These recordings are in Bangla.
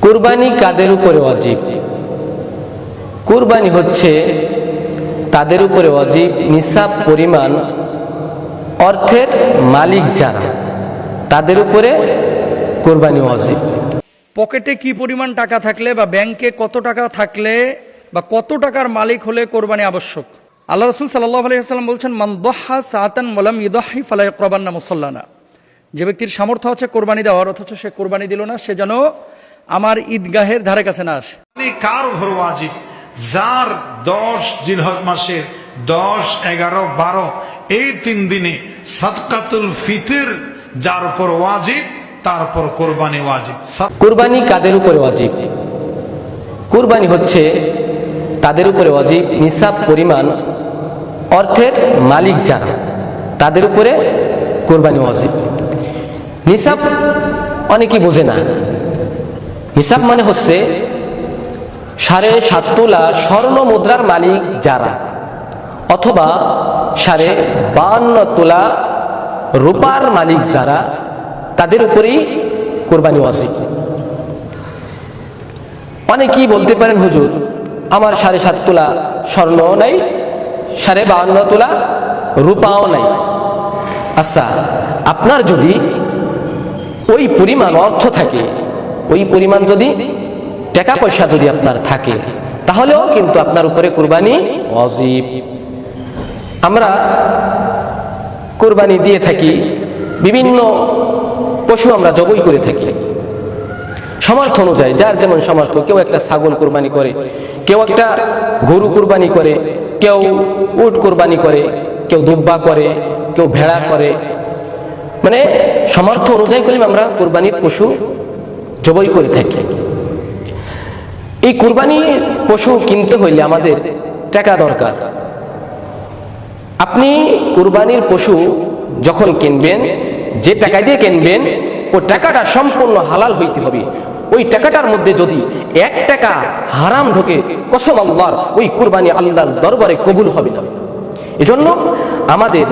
কুরবানি কাদের উপরে ওয়াজিব? কুরবানি হচ্ছে তাদের উপরে ওয়াজিব নিসাব পরিমাণ অর্থের মালিক যারা, তাদের উপরে কুরবানি ওয়াজিব। পকেটে কি পরিমাণ টাকা থাকলে বা ব্যাংকে কত টাকা থাকলে বা কত টাকার মালিক হলে কোরবানি আবশ্যক? আল্লাহ রাসূল সাল্লাল্লাহু আলাইহি ওয়াসাল্লাম বলছেন, মান দাহা সাআতান ওয়া লাম ইদাহি ফালা ইয়াকরাবান্না মুসাল্লানা। যে ব্যক্তির সামর্থ্য আছে কোরবানি দেওয়ার, অথচ সে কোরবানি দিল না, সে যেন আমার ঈদগাহের ধারে কাছে না আসে। কার উপর ওয়াজিব? যার 10 জিলহজ মাসের 10, 11, 12 এই 3 দিনে সাদকাতুল ফিতর যার উপর ওয়াজিব, তার উপর কোরবানি ওয়াজিব। কুরবানি কাদের উপরে ওয়াজিব? কুরবানি হচ্ছে তাদের উপরে ওয়াজিব নিসাব পরিমাণ অর্থের মালিক যারা, তাদের উপরে কুরবানি ওয়াজিব। নিসাব অনেকেই বোঝে না। নিসাব মানে হচ্ছে 7.5 তোলা স্বর্ণ মুদ্রার মালিক যারা, অথবা 52.5 তোলা রূপার মালিক যারা, তাদের উপরেই কুরবানি ওয়াজিব। অনেকেই বলতে পারেন, হুজুর আমার 7.5 তোলা স্বর্ণও নাই, 52.5 তোলা রূপাও নাই। আচ্ছা, আপনার যদি ওই পরিমাণ অর্থ থাকে, ওই পরিমাণ যদি টাকা পয়সা যদি আপনার থাকে, তাহলেও কিন্তু আপনার উপরে কুরবানি ওয়াজিব। আমরা কুরবানি দিয়ে থাকি, বিভিন্ন পশু আমরা জবাই করে থাকি সামর্থ্য অনুযায়ী, যার যেমন সামর্থ্য। কেউ একটা ছাগল কুরবানি করে, কেউ একটা গরু কুরবানি করে, কেউ উট কুরবানি করে, কেউ দুব্বা করে, কেউ ভেড়া করে। মানে সামর্থ্য অনুযায়ী করে আমরা কুরবানির পশু জবাই করে থাকি। এই কুরবানির পশু কিনতে হইলে আমাদের টাকা দরকার। আপনি কুরবানির পশু যখন কিনবেন, যে টাকা দিয়ে কিনবেন, ওই টাকাটা সম্পূর্ণ হালাল হইতে হবে। ওই টাকাটার মধ্যে যদি 1 টাকা হারাম ঢোকে, কসম আল্লাহর, ওই কুরবানি আল্লাহর দরবারে কবুল হবে না। এজন্য আমাদের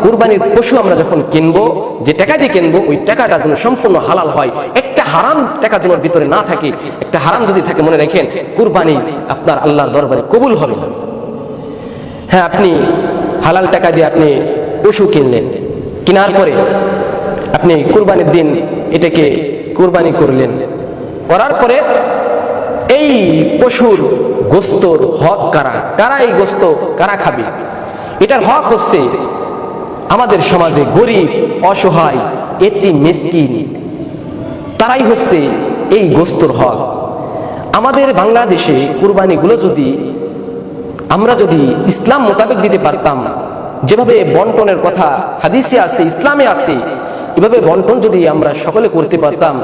কুরবানির পশু আমরা যখন কিনবো, যে টাকা দিয়ে কিনবো, ওই টাকাটা যেন সম্পূর্ণ হালাল হয়। একটা হারাম টাকা যেন ভিতরে না থাকে। একটা হারাম যদি থাকে, মনে রাখেন কুরবানি আপনার আল্লাহর দরবারে কবুল হবে না। হ্যাঁ, আপনি হালাল টাকা দিয়ে আপনি পশু কিনলেন, কেনার পরে আপনি কুরবানির দিন এটাকে কুরবানি করলেন, করার পরে এই পশুর গোস্তর হক কারা? কারা এই গোস্ত কারা খাবে? এটার হক হচ্ছে আমাদের সমাজে গরিব, অসহায়, এতিম, মিসকিন, তারাই হচ্ছে এই গোস্তর হক। আমাদের বাংলাদেশে কুরবানিগুলো যদি আমরা যদি ইসলাম মোতাবেক দিতে পারতাম, যেভাবে বন্টনের কথা হাদিসে আছে, ইসলামে আছে, এভাবে বন্টন যদি আমরা সকলে করতে পারতাম,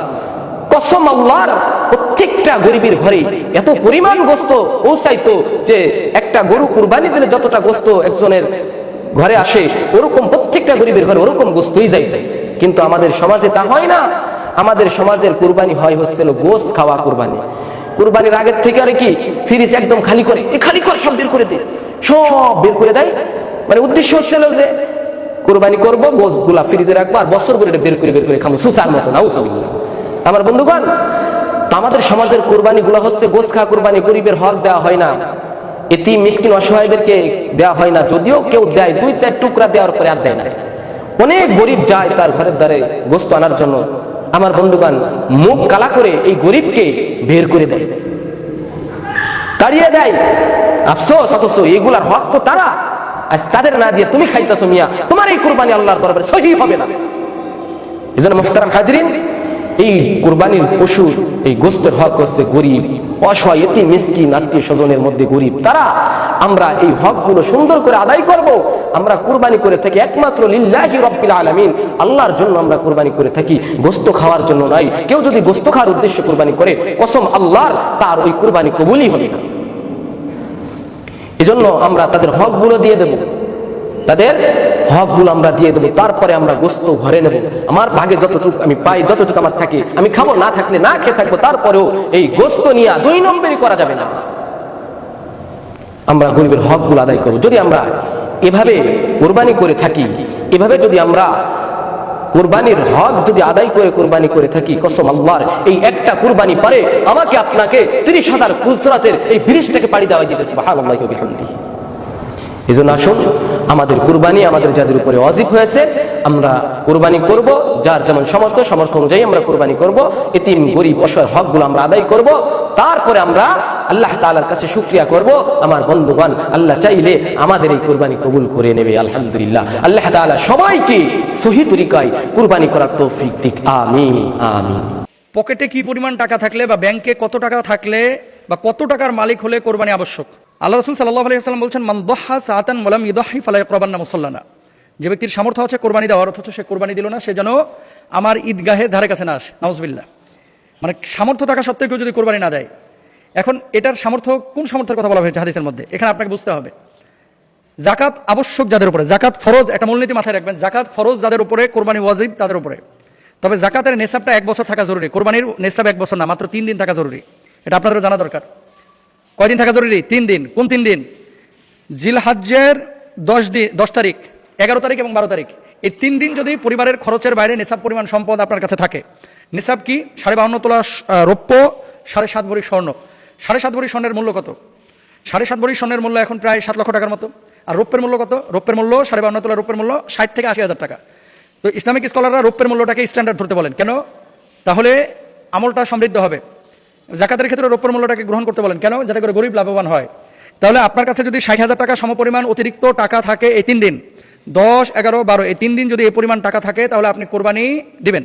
কসম আল্লাহর, প্রত্যেকটা গরিবের ঘরে এত পরিমাণ গোস্ত পৌঁছাইতো যে একটা গরু কুরবানি দিলে যতটা গোস্ত একজনের ঘরে আসে, ওরকম প্রত্যেকটা গরিবের ঘরে ওরকম গোস্তই যায়। কিন্তু আমাদের সমাজে তা হয় না। আমাদের সমাজের কুরবানি হয় হচ্ছিল গোস্ত খাওয়া কুরবানি। কুরবানির আগের থেকে আর কি ফ্রিজ একদম খালি করে, খালি করে সব বের করে দেয়, সব বের করে দেয়। মানে উদ্দেশ্য হচ্ছিল যে কুরবানি করবো, গোস্ত গুলা ফ্রিজে রাখবো, আর বছর করে বের করে খাবো, সুসার মতো না। আমার বন্ধুগণ, আমাদের সমাজের কুরবানি গুলা হচ্ছে গোস্ত খাওয়া কুরবানি। গরিবের হক দেওয়া হয় না, এতিম, মিসকিন, অসহায়দেরকে দেওয়া হয় না। যদিও কেউ দেয়, 2-4 টুকরা দেওয়ার পরে আর দেয় না। অনেক গরিব যায় তার ঘরের দ্বারে গোস্ত আনার জন্য। আমার বন্ধুগণ, মুখ কালা করে এই গরিবকে বের করে দেয়, তাড়িয়ে দেয়। আফসোস, অথচ এগুলার হক তো তারা, আজ তাদের না দিয়ে তুমি খাইতেছো মিয়া, তোমার এই কুরবানি আল্লাহর দরবারে সহিহ হবে না। এজন্য মুহতারাম হাজরিন, এই কুরবানির পশু, এই গোস্তের হক হচ্ছে গরিব, অসহায়, এতিম, মিসকিন, আত্মীয় স্বজনের মধ্যে গরিব তারা। আমরা এই হকগুলো সুন্দর করে আদায় করব। আমরা কুরবানি করে থাকি একমাত্র লিল্লাহি রাব্বিল আলামিন, আল্লাহর জন্য আমরা কুরবানি করে থাকি, গোস্ত খাওয়ার জন্য নয়। কেউ যদি গোস্ত খাওয়ার উদ্দেশ্যে কুরবানি করে, কসম আল্লাহর, তার ওই কুরবানি কবুলই হবে না। এজন্য আমরা তাদের হকগুলো দিয়ে দেব, তাদের হকগুলো আমরা দিয়ে দেবো। তারপরে আমরা গোস্ত ঘরে নেব। আমার ভাগে যতটুকু আমি পাই, যতটুকু আমার থাকে আমি খাবো, না থাকলে না খেয়ে থাকবো। তারপরেও এই গোস্ত নিয়ে 2 নম্বরই করা যাবে না। আমরা গরিবের হকগুলো আদায় করব। যদি আমরা এভাবে কুরবানি করে থাকি, এভাবে যদি আমরা কুরবানির হক যদি আদায় করে কুরবানি করে থাকি, কসম আল্লাহর এই একটা কুরবানি পারে আমাকে আপনাকে 30,000 ফুলসরাতের এই ব্রিজটাকে পাড়ি দেওয়া দিতে সুবহানাল্লাহি ওয়া বিহামদিহি। এজন্য আসুন আমাদের কুরবানি আমাদের যাদের উপরে ওয়াজিব হয়েছে আমরা কুরবানি করব, যার যেমন সামর্থ্য অনুযায়ী আমরা কুরবানি করব, এতিম গরিব অসহায় হকগুলো আমরা আদায় করব, তারপরে আমরা আল্লাহ তাআলার কাছে শুকরিয়া করব। আমার বন্ধুগণ, আল্লাহ চাইলে আমাদের এই কুরবানি কবুল করে নেবে আলহামদুলিল্লাহ। আল্লাহ তাআলা সবাইকে সহি তরিকায় কুরবানি করার তৌফিক দিক, আমিন আমিন। পকেটে কি পরিমাণ টাকা থাকলে বা ব্যাংকে কত টাকা থাকলে বা কত টাকার মালিক হলে কোরবানি আবশ্যক? আল্লাহ রাসূল সাল্লাল্লাহু আলাইহি ওয়াসাল্লাম বলছেন, মান দাহা সাআতান ওয়া লাম ইউদাহি ফালা ইয়াকরাবান্না মুসাল্লানা। যে ব্যক্তির সামর্থ্য আছে কোরবানি দেওয়ার, অথচ সে কোরবানি দিল না, সে যেন আমার ঈদগাহের ধারে কাছে না আসে। নাউজুবিল্লাহ। মানে সামর্থ্য থাকা সত্ত্বেও কেউ যদি কোরবানি না দেয়, এখন এটার সামর্থ্য কোন সামর্থ্যের কথা বলা হয়েছে হাদিসের মধ্যে? এখানে আপনাকে বুঝতে হবে যাকাত আবশ্যক যাদের উপরে, জাকাত ফরজ, একটা মূলনীতি মাথায় রাখবেন, জাকাত ফরজ যাদের উপরে, কোরবানি ওয়াজিব তাদের উপরে। তবে জাকাতের নেসাবটা 1 বছর থাকা জরুরি, কোরবানির নেসাব 1 বছর না, মাত্র 3 দিন থাকা জরুরি। এটা আপনাদের জানা দরকার। কয়দিন থাকা জরুরি? 3 দিন। কোন 3 দিন? জিলহজ্জের 10 তারিখ, 11 তারিখ এবং 12 তারিখ। এই 3 দিন যদি পরিবারের খরচের বাইরে নেসাব পরিমাণ সম্পদ আপনার কাছে থাকে। নেসাব কি? 52.5 তোলা রৌপ্য, 7.5 ভরি স্বর্ণ। 7.5 ভরি স্বর্ণের মূল্য কত? 7.5 ভরি স্বর্ণের মূল্য এখন প্রায় 7 লক্ষ টাকার মতো। আর রৌপ্যের মূল্য কত? রৌপ্যের মূল্য 52.5 তোলা রৌপ্যের মূল্য 60 থেকে 80,000 টাকা। তো ইসলামিক স্কলাররা রৌপ্যের মূল্যটাকে স্ট্যান্ডার্ড ধরতে বলেন। কেন? তাহলে আমলটা সমৃদ্ধ হবে। জাকাতের ক্ষেত্রে রৌপ্যের মূল্যটাকে গ্রহণ করতে বলেন। কেন? যাতে করে গরিব লাভবান হয়। তাহলে আপনার কাছে যদি 60,000 টাকা সমপরিমাণ অতিরিক্ত টাকা থাকে এই 3 দিন, 10, 11, 12, এই 3 দিন যদি এই পরিমাণ টাকা থাকে, তাহলে আপনি কোরবানি দিবেন।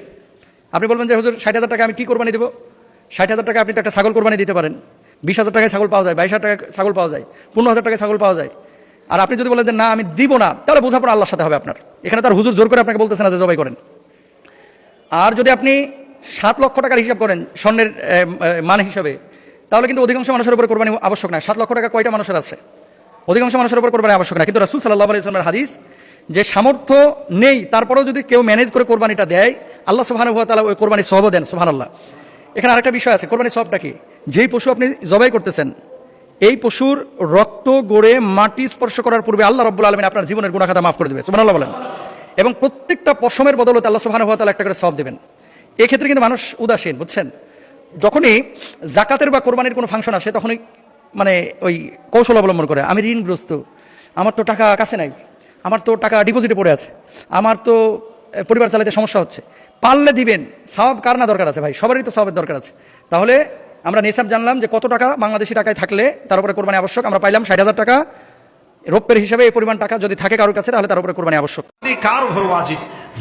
আপনি বলবেন যে হুজুর 60,000 টাকা আমি কি কোরবানি দেবো? 60,000 টাকা আপনি তো একটা ছাগল কোরবানি দিতে পারেন। 20,000 টাকায় ছাগল পাওয়া যায়, 22,000 টাকায় ছাগল পাওয়া যায়, 15,000 টাকায় ছাগল পাওয়া যায়। আর আপনি যদি বলেন যে না আমি দিব না, তাহলে বোঝাপড়া আল্লাহর সাথে হবে আপনার। এখানে তার হুজুর জোর করে আপনাকে বলতেছে না যে জবাই করেন। আর যদি আপনি 7 লক্ষ টাকার হিসাব করেন স্বর্ণের মান হিসাবে, তাহলে কিন্তু অধিকাংশ মানুষের উপর কোরবানি আবশ্যক না। 7 লক্ষ টাকা কয়টা মানুষের আছে? অধিকাংশ মানুষের উপর কোরবানি আবশ্যক না। কিন্তু রাসূল সাল্লাল্লাহু আলাইহি ওয়াসাল্লামের হাদিস, যে সামর্থ্য নেই তারপরেও যদি কেউ ম্যানেজ করে কোরবানিটা দেয়, আল্লাহ সুবহানাহু ওয়া তাআলা ওই কোরবানির সওয়াবও দেন। সুবহানাল্লাহ। এখানে আরেকটা বিষয় আছে, কোরবানির সওয়াবটা কি? যেই পশু আপনি জবাই করতেছেন, এই পশুর রক্ত গড়ে মাটি স্পর্শ করার পূর্বে আল্লাহ রাব্বুল আলামিন আপনার জীবনের গুনাহ খাতা মাফ করে দেবে। সুবহানাল্লাহ বলেন। এবং প্রত্যেকটা পশমের বদলতে আল্লাহ সুবহানাহু ওয়া তাআলা একটা করে সওয়াব দেবেন। এই ক্ষেত্রে কিন্তু মানুষ উদাসীন, বুঝছেন? যখনই জাকাতের বা কোরবানির কোনো ফাংশন আসে, তখনই মানে ওই কৌশল অবলম্বন করে, আমি ঋণগ্রস্ত, আমার তো টাকা কাছে নাই, আমার তো টাকা ডিপোজিটে পড়ে আছে, আমার তো পরিবার চালাতে সমস্যা হচ্ছে। পারলে দিবেন। সওয়াব কার না দরকার আছে ভাই? সবারই তো সওয়াবের দরকার আছে। তাহলে আমরা নিসাব জানলাম যে কত টাকা বাংলাদেশি টাকায় থাকলে তার উপরে কোরবানি আবশ্যক। আমরা পাইলাম 60,000 টাকা রৌপ্যের হিসাবে এই পরিমাণ টাকা যদি থাকে কারোর কাছে, তাহলে তার উপরে কোরবানি আবশ্যক। কার উপর ওয়াজিব?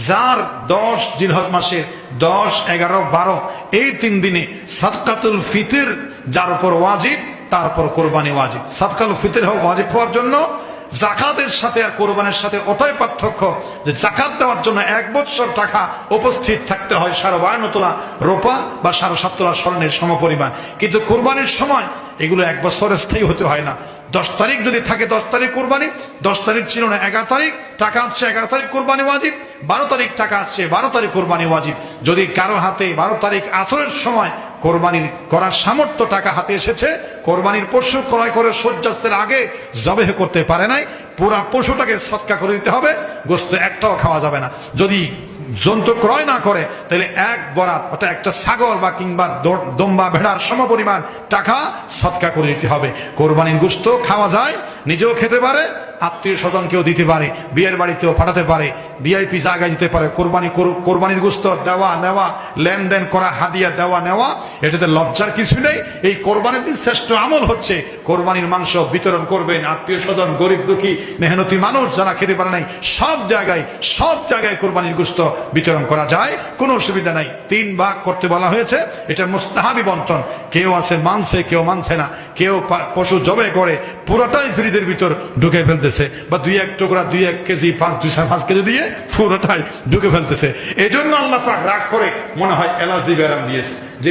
যার 10 জিলহজ মাসের 10, 11, 12 এই 3 দিনে সাদকাতুল ফিতর যার উপর ওয়াজিব, তার উপর কোরবানি ওয়াজিব। সাদকাতুল ফিতর ওয়াজিব হওয়ার জন্য জাকাতের সাথে আর কোরবানির সাথে ওটাই পার্থক্য যে জাকাত দেওয়ার জন্য 1 বছর টাকা উপস্থিত থাকতে হয় 52 তোলা রূপা বা 7.5 তোলা স্বর্ণের সমপরিমাণ। কিন্তু কোরবানির সময় এগুলো 1 বছর স্থায়ী হতে হয় না। 10 তারিখ যদি থাকে 10 তারিখ কোরবানি, 10 তারিখ ছিল না 11 তারিখ, টাকা হচ্ছে 11 তারিখ কোরবানি ওয়াজিব, 12 তারিখ টাকা হচ্ছে 12 তারিখ কোরবানি ওয়াজিব। যদি কারো হাতে 12 তারিখ আসরের সময় কোরবানির করার সামর্থ্য টাকা হাতে এসেছে, কোরবানির পশু ক্রয় করে সূর্যাস্তের আগে জবেহ করতে পারে নাই, পুরা পশুটাকে সদকা করে দিতে হবে, গোশত একটাও খাওয়া যাবে না। যদি জন্তু ক্রয় না করে, তাহলে 1 বরাত, ওটা একটা ছাগল বা কিংবা দম্বা ভেড়ার সমপরিমাণ টাকা সদকা করে দিতে হবে। কোরবানির গোশত খাওয়া যায়, নিজেও খেতে পারে, আত্মীয় স্বজনকেও দিতে পারে, বিয়ের বাড়িতেও পাঠাতে পারে, ভিআইপি জায়গায় দিতে পারে। কোরবানির গোশত দেওয়া নেওয়া, লেনদেন করা, হাদিয়া দেওয়া নেওয়া, এটাতে লজ্জার কিছু নেই। এই কোরবানির দিন শ্রেষ্ঠ আমল হচ্ছে কোরবানির মাংস বিতরণ করবেন। আত্মীয় স্বজন, গরিব দুঃখী, মেহনতি মানুষ যারা খেতে পারে নাই, সব জায়গায় কোরবানির গোশত বিতরণ করা যায়, কোনো অসুবিধা নাই। 3 ভাগ করতে বলা হয়েছে, এটা মুস্তাহাবি বন্টন। কেউ আছে মানছে, কেউ মানছে না। কেউ পশু জবে করে পুরোটাই ফ্রিজের ভিতর ঢুকে ফেলতেছে, বা 2-1 টুকরা 2-1 কেজি 2-5 কেজি দিয়ে পুরোটাই ঢুকে ফেলতেছে। এই জন্য আল্লাহ পাক রাগ করে মনে হয় অ্যালার্জি ব্যারাম দিয়েছে যে